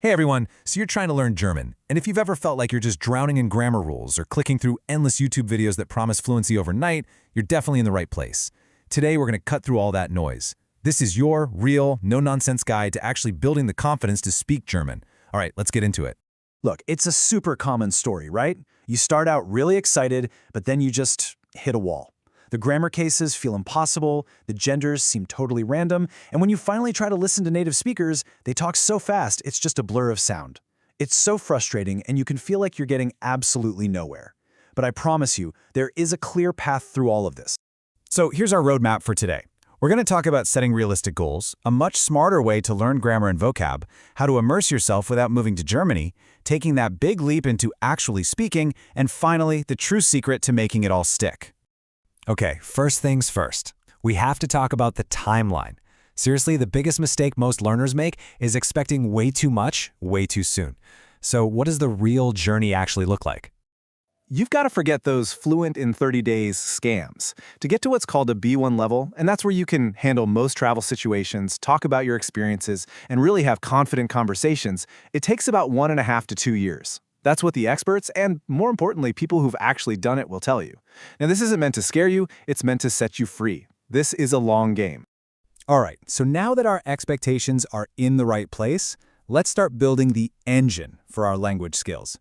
Hey everyone, so you're trying to learn German, and if you've ever felt like you're just drowning in grammar rules or clicking through endless YouTube videos that promise fluency overnight, you're definitely in the right place. Today we're going to cut through all that noise. This is your real, no-nonsense guide to actually building the confidence to speak German. All right, let's get into it. Look, it's a super common story, right? You start out really excited, but then you just hit a wall. The grammar cases feel impossible, the genders seem totally random, and when you finally try to listen to native speakers, they talk so fast it's just a blur of sound. It's so frustrating, and you can feel like you're getting absolutely nowhere. But I promise you, there is a clear path through all of this. So here's our roadmap for today. We're going to talk about setting realistic goals, a much smarter way to learn grammar and vocab, how to immerse yourself without moving to Germany, taking that big leap into actually speaking, and finally, the true secret to making it all stick. Okay, first things first. We have to talk about the timeline. Seriously, the biggest mistake most learners make is expecting way too much, way too soon. So what does the real journey actually look like? You've got to forget those fluent in 30 days scams. To get to what's called a B1 level, and that's where you can handle most travel situations, talk about your experiences, and really have confident conversations, it takes about 1.5 to 2 years. That's what the experts, and more importantly, people who've actually done it will tell you. Now, this isn't meant to scare you, it's meant to set you free. This is a long game. All right, so now that our expectations are in the right place, let's start building the engine for our language skills.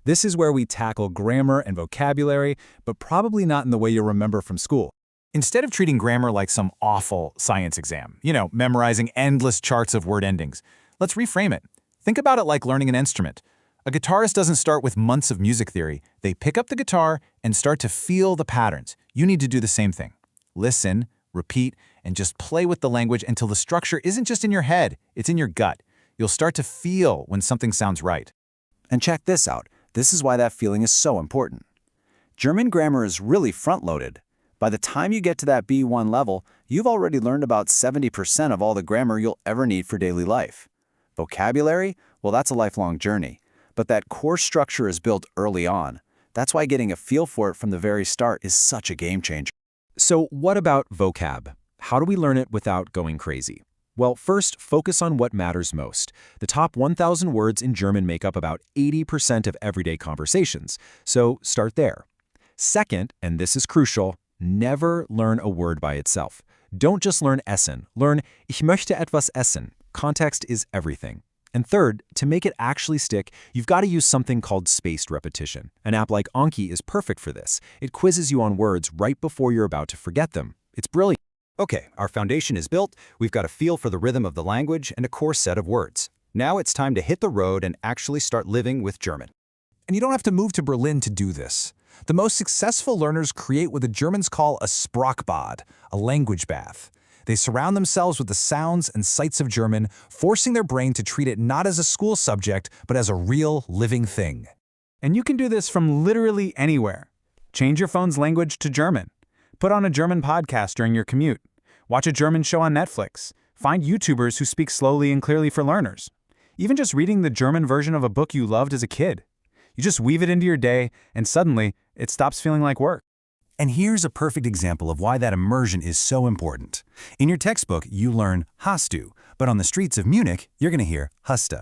This is where we tackle grammar and vocabulary, but probably not in the way you'll remember from school. Instead of treating grammar like some awful science exam, memorizing endless charts of word endings, let's reframe it. Think about it like learning an instrument. A guitarist doesn't start with months of music theory. They pick up the guitar and start to feel the patterns. You need to do the same thing. Listen, repeat, and just play with the language until the structure isn't just in your head, it's in your gut. You'll start to feel when something sounds right. And check this out. This is why that feeling is so important. German grammar is really front-loaded. By the time you get to that B1 level, you've already learned about 70% of all the grammar you'll ever need for daily life. Vocabulary? Well, that's a lifelong journey. But that core structure is built early on. That's why getting a feel for it from the very start is such a game changer. So what about vocab? How do we learn it without going crazy? Well, first, focus on what matters most. The top 1,000 words in German make up about 80% of everyday conversations, so start there. Second, and this is crucial, never learn a word by itself. Don't just learn essen. Learn Ich möchte etwas essen. Context is everything. And third, to make it actually stick, you've got to use something called spaced repetition. An app like Anki is perfect for this. It quizzes you on words right before you're about to forget them. It's brilliant. Okay, our foundation is built, we've got a feel for the rhythm of the language and a core set of words. Now it's time to hit the road and actually start living with German. And you don't have to move to Berlin to do this. The most successful learners create what the Germans call a Sprachbad, a language bath. They surround themselves with the sounds and sights of German, forcing their brain to treat it not as a school subject, but as a real, living thing. And you can do this from literally anywhere. Change your phone's language to German. Put on a German podcast during your commute. Watch a German show on Netflix. Find YouTubers who speak slowly and clearly for learners. Even just reading the German version of a book you loved as a kid. You just weave it into your day, and suddenly, it stops feeling like work. And here's a perfect example of why that immersion is so important. In your textbook, you learn hast du, but on the streets of Munich, you're going to hear hast.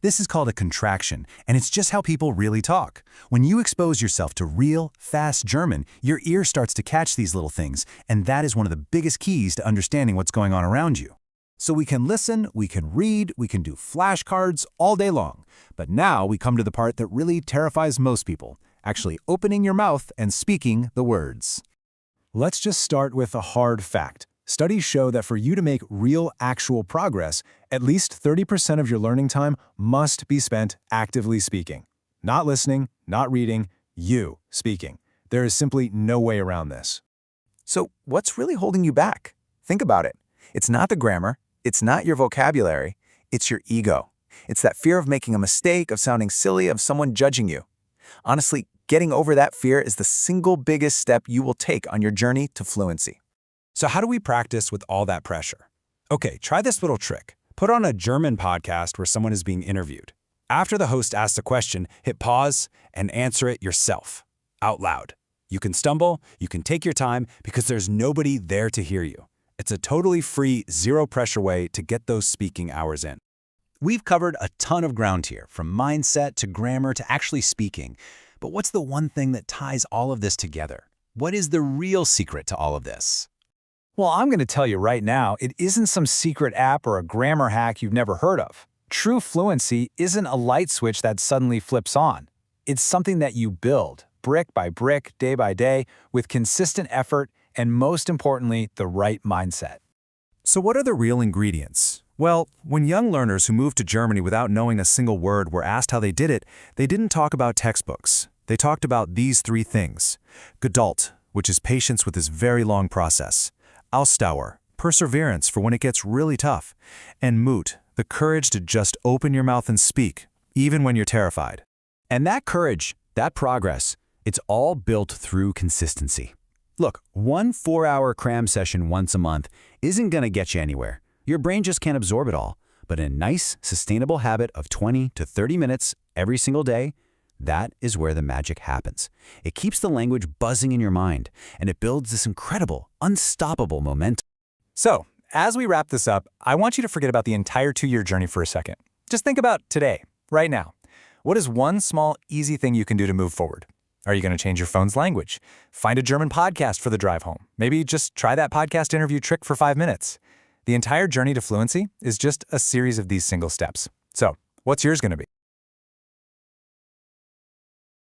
This is called a contraction, and it's just how people really talk. When you expose yourself to real, fast German, your ear starts to catch these little things, and that is one of the biggest keys to understanding what's going on around you. So we can listen, we can read, we can do flashcards all day long. But now we come to the part that really terrifies most people. Actually opening your mouth and speaking the words. Let's just start with a hard fact. Studies show that for you to make real, actual progress, at least 30% of your learning time must be spent actively speaking. Not listening, not reading, you speaking. There is simply no way around this. So what's really holding you back? Think about it. It's not the grammar, it's not your vocabulary, it's your ego. It's that fear of making a mistake, of sounding silly, of someone judging you. Honestly, getting over that fear is the single biggest step you will take on your journey to fluency. So how do we practice with all that pressure? Okay, try this little trick. Put on a German podcast where someone is being interviewed. After the host asks a question, hit pause and answer it yourself, out loud. You can stumble, you can take your time because there's nobody there to hear you. It's a totally free, zero-pressure way to get those speaking hours in. We've covered a ton of ground here, from mindset to grammar to actually speaking. But what's the one thing that ties all of this together? What is the real secret to all of this? Well, I'm going to tell you right now, it isn't some secret app or a grammar hack you've never heard of. True fluency isn't a light switch that suddenly flips on. It's something that you build, brick by brick, day by day, with consistent effort and, most importantly, the right mindset. So what are the real ingredients? Well, when young learners who moved to Germany without knowing a single word were asked how they did it, they didn't talk about textbooks. They talked about these three things. Geduld, which is patience with this very long process. Ausdauer, perseverance for when it gets really tough. And Mut, the courage to just open your mouth and speak, even when you're terrified. And that courage, that progress, it's all built through consistency. Look, one 4-hour cram session once a month isn't going to get you anywhere. Your brain just can't absorb it all. But a nice, sustainable habit of 20 to 30 minutes every single day, that is where the magic happens. It keeps the language buzzing in your mind, and it builds this incredible, unstoppable momentum. So, as we wrap this up, I want you to forget about the entire 2-year journey for a second. Just think about today, right now. What is one small, easy thing you can do to move forward? Are you going to change your phone's language? Find a German podcast for the drive home. Maybe just try that podcast interview trick for 5 minutes. The entire journey to fluency is just a series of these single steps. So, what's yours going to be?